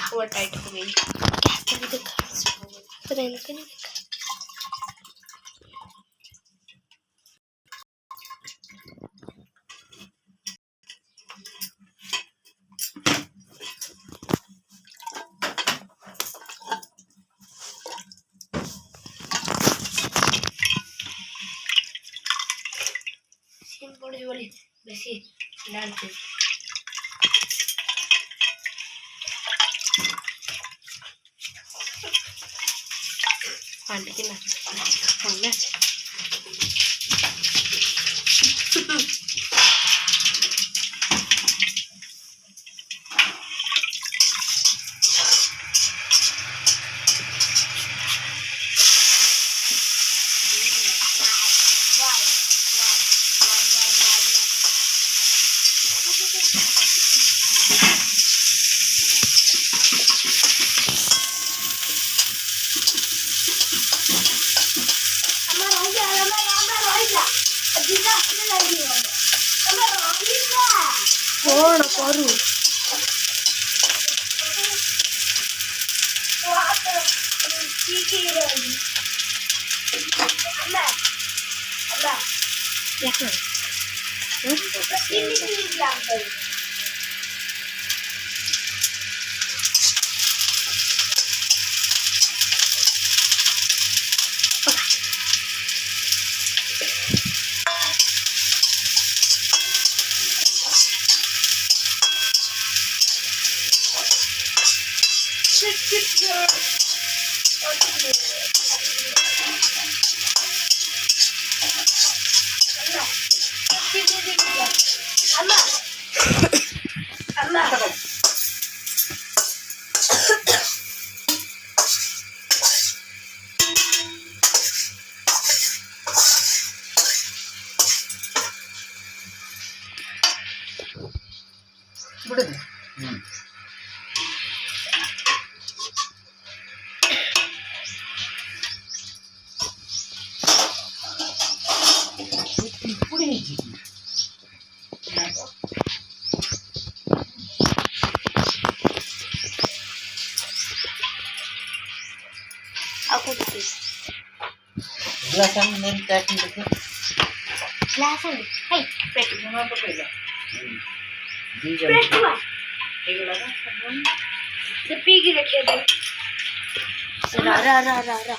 हवा टाइट हो गई। क्या देखा तो नहीं देखा। पड़े बोली बेसी डालते के ना कौन करू aku tulis Belasan menit tadi itu. belasan hey pet Kenapa beda? pet हुआ sepi की रखे दे रा रा रा रा रा